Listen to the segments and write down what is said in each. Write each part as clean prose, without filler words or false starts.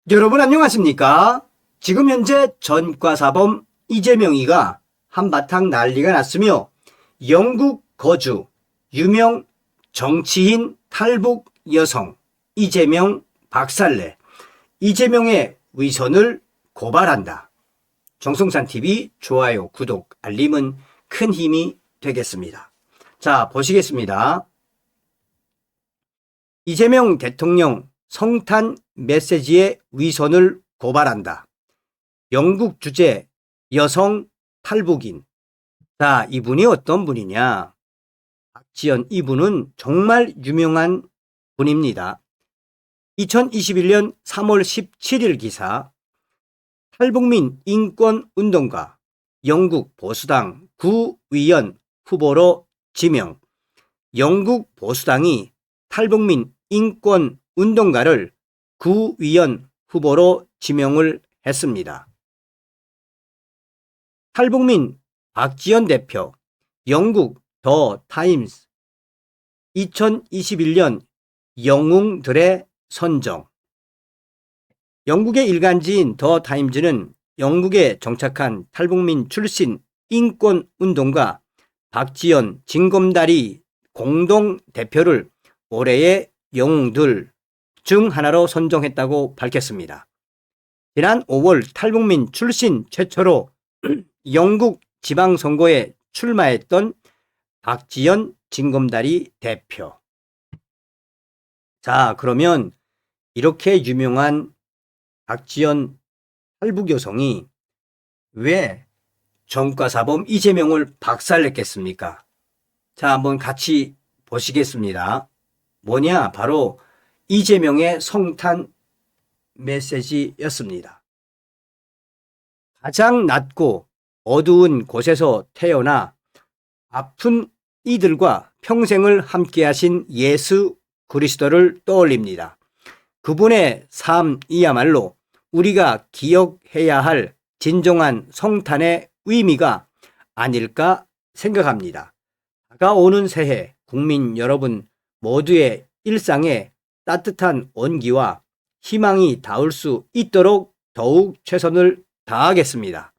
여러분 안녕하십니까? 지금 현재 전과사범 이재명이가 한바탕 난리가 났으며 영국 거주 유명 정치인 탈북 여성 이재명 박살내 이재명의 위선을 고발한다. 정성산TV 좋아요, 구독, 알림은 큰 힘이 되겠습니다. 자, 보시겠습니다. 이재명 대통령 성탄 메시지의 위선을 고발한다. 영국 주재 여성 탈북인. 자, 이분이 어떤 분이냐? 박지연 이분은 정말 유명한 분입니다. 2021년 3월 17일 기사 탈북민 인권운동가 영국 보수당 구의원 후보로 지명. 영국 보수당이 탈북민 인권운동가를 구의원 후보로 지명을 했습니다. 탈북민 박지연 대표, 영국 더 타임스 2021년 영웅들의 선정. 영국의 일간지인 더 타임즈는 영국에 정착한 탈북민 출신 인권운동가 박지연 징검다리 공동 대표를 올해의 영웅들 중 하나로 선정했다고 밝혔습니다. 지난 5월 탈북민 출신 최초로 영국 지방선거에 출마했던 박지연 징검다리 대표. 자, 그러면 이렇게 유명한 박지연 탈북 여성이 왜 전과사범 이재명을 박살냈겠습니까? 자, 한번 같이 보시겠습니다. 뭐냐? 바로 이재명의 성탄 메시지였습니다. 가장 낮고 어두운 곳에서 태어나 아픈 이들과 평생을 함께하신 예수 그리스도를 떠올립니다. 그분의 삶이야말로 우리가 기억해야 할 진정한 성탄의 의미가 아닐까 생각합니다. 다가오는 새해 국민 여러분 모두의 일상에 따뜻한 온기와 희망이 닿을 수 있도록 더욱 최선을 다하겠습니다.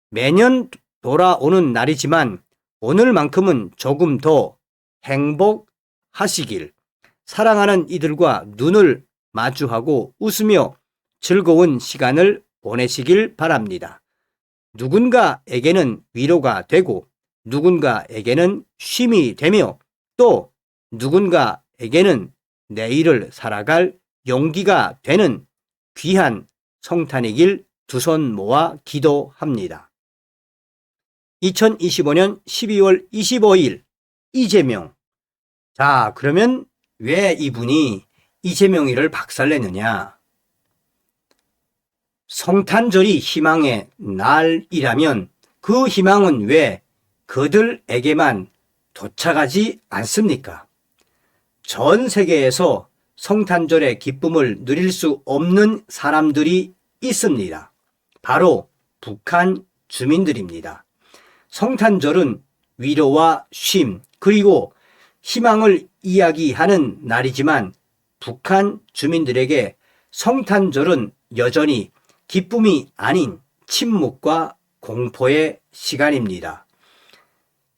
매년 돌아오는 날이지만 오늘만큼은 조금 더 행복하시길, 사랑하는 이들과 눈을 마주하고 웃으며 즐거운 시간을 보내시길 바랍니다. 누군가에게는 위로가 되고 누군가에게는 쉼이 되며 또 누군가에게는 내일을 살아갈 용기가 되는 귀한 성탄이길 두 손 모아 기도합니다. 2025년 12월 25일 이재명. 자, 그러면 왜 이분이 이재명이를 박살내느냐? 성탄절이 희망의 날이라면 그 희망은 왜 그들에게만 도착하지 않습니까? 전 세계에서 성탄절의 기쁨을 누릴 수 없는 사람들이 있습니다. 바로 북한 주민들입니다. 성탄절은 위로와 쉼 그리고 희망을 이야기하는 날이지만 북한 주민들에게 성탄절은 여전히 기쁨이 아닌 침묵과 공포의 시간입니다.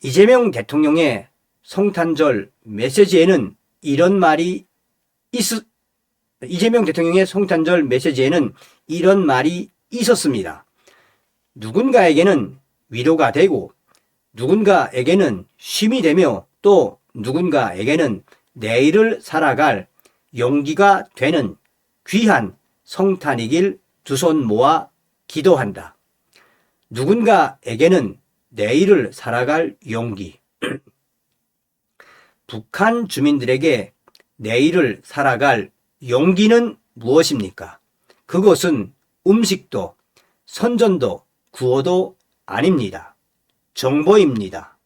이재명 대통령의 성탄절 메시지에는 이런 말이 이재명 대통령의 성탄절 메시지에는 이런 말이 있었습니다. 누군가에게는 위로가 되고 누군가에게는 쉼이 되며 또 누군가에게는 내일을 살아갈 용기가 되는 귀한 성탄이길 두 손 모아 기도한다. 누군가에게는 내일을 살아갈 용기. 북한 주민들에게 내일을 살아갈 용기는 무엇입니까? 그것은 음식도 선전도 구호도 아닙니다. 정보입니다.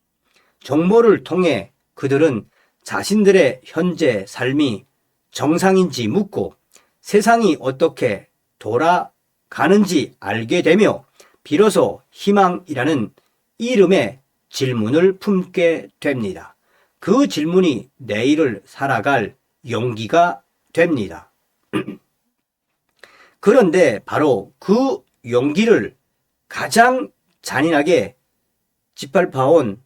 정보를 통해 그들은 자신들의 현재 삶이 정상인지 묻고 세상이 어떻게 돌아가는지 알게 되며 비로소 희망이라는 이름의 질문을 품게 됩니다. 그 질문이 내일을 살아갈 용기가 됩니다. 그런데 바로 그 용기를 가장 잔인하게 짓밟아온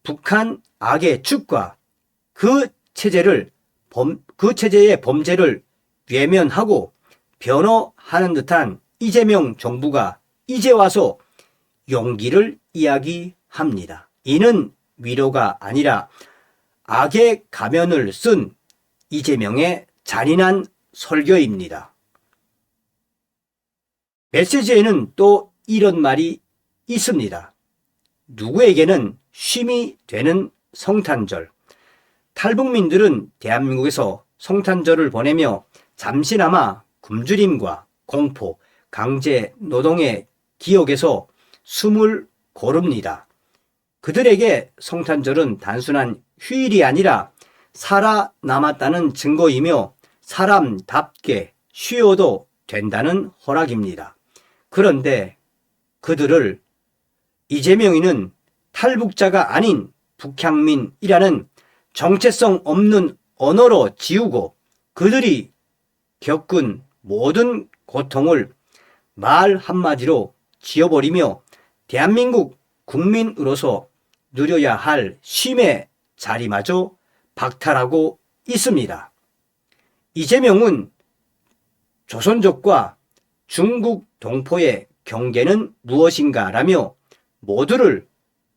북한 악의 축과 그 체제의 범죄를 외면하고 변호하는 듯한 이재명 정부가 이제 와서 용기를 이야기합니다. 이는 위로가 아니라 악의 가면을 쓴 이재명의 잔인한 설교입니다. 메시지에는 또 이런 말이 있습니다. 누구에게는 쉼이 되는 성탄절. 탈북민들은 대한민국에서 성탄절을 보내며 잠시나마 굶주림과 공포, 강제 노동의 기억에서 숨을 고릅니다. 그들에게 성탄절은 단순한 휴일이 아니라 살아남았다는 증거이며 사람답게 쉬어도 된다는 허락입니다. 그런데 그들을 이재명이는 탈북자가 아닌 북향민이라는 정체성 없는 언어로 지우고 그들이 겪은 모든 고통을 말 한마디로 지워버리며 대한민국 국민으로서 누려야 할 쉼의 자리마저 박탈하고 있습니다. 이재명은 조선족과 중국 동포의 경계는 무엇인가 라며 모두를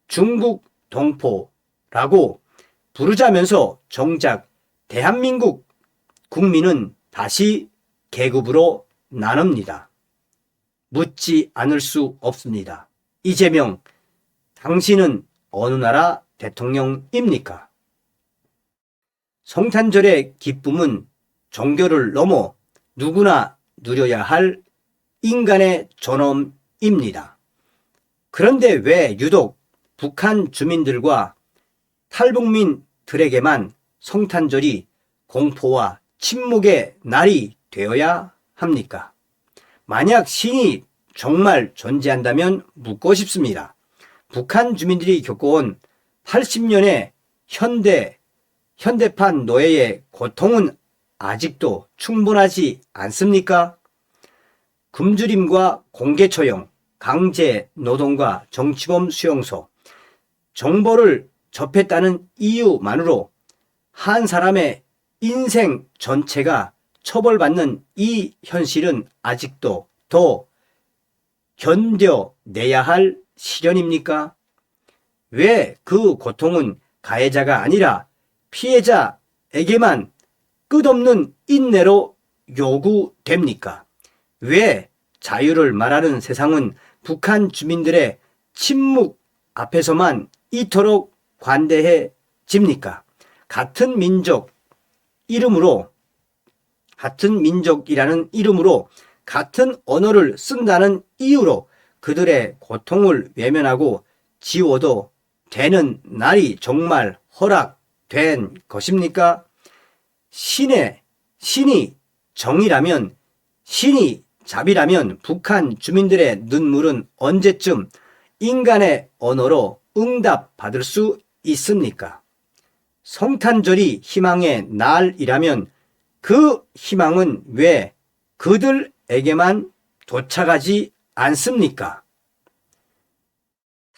중국 동포라고 부르자면서 정작 대한민국 국민은 다시 계급으로 나눕니다. 묻지 않을 수 없습니다. 이재명, 당신은 어느 나라 대통령입니까? 성탄절의 기쁨은 종교를 넘어 누구나 누려야 할 인간의 존엄입니다. 그런데 왜 유독 북한 주민들과 탈북민들에게만 성탄절이 공포와 침묵의 날이 되어야 합니까? 만약 신이 정말 존재한다면 묻고 싶습니다. 북한 주민들이 겪어온 80년의 현대판 노예의 고통은 아직도 충분하지 않습니까? 굶주림과 공개처형, 강제 노동과 정치범 수용소, 정보를 접했다는 이유만으로 한 사람의 인생 전체가 처벌받는 이 현실은 아직도 더 견뎌내야 할 시련입니까? 왜 그 고통은 가해자가 아니라 피해자에게만 끝없는 인내로 요구됩니까? 왜 자유를 말하는 세상은 북한 주민들의 침묵 앞에서만 이토록 관대해집니까? 같은 민족이라는 이름으로 같은 언어를 쓴다는 이유로 그들의 고통을 외면하고 지워도 되는 날이 정말 허락된 것입니까? 신이 정이라면, 신이 자비라면 북한 주민들의 눈물은 언제쯤 인간의 언어로 응답받을 수 있습니까? 성탄절이 희망의 날이라면 그 희망은 왜 그들에게만 도착하지 않습니까?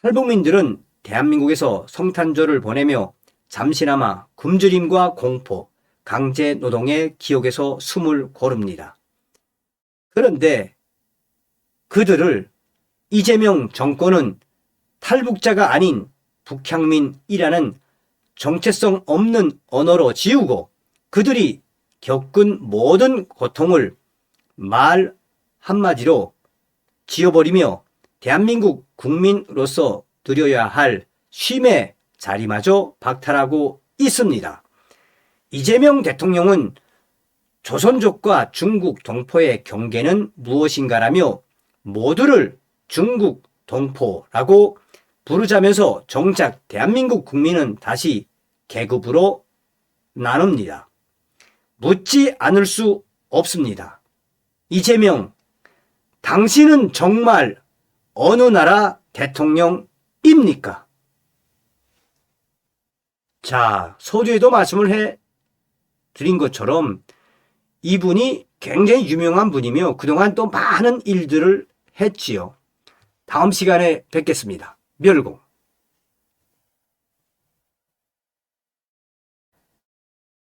탈북민들은 대한민국에서 성탄절을 보내며 잠시나마 굶주림과 공포, 강제 노동의 기억에서 숨을 고릅니다. 그런데 그들을 이재명 정권은 탈북자가 아닌 북향민이라는 정체성 없는 언어로 지우고 그들이 겪은 모든 고통을 말 한마디로 지워버리며 대한민국 국민으로서 누려야 할 쉼의 자리마저 박탈하고 있습니다. 이재명 대통령은 조선족과 중국 동포의 경계는 무엇인가라며 모두를 중국 동포라고 부르자면서 정작 대한민국 국민은 다시 계급으로 나눕니다. 묻지 않을 수 없습니다. 이재명, 당신은 정말 어느 나라 대통령입니까? 자, 서두에도 말씀을 해 드린 것처럼 이분이 굉장히 유명한 분이며 그동안 또 많은 일들을 했지요. 다음 시간에 뵙겠습니다. 멸공.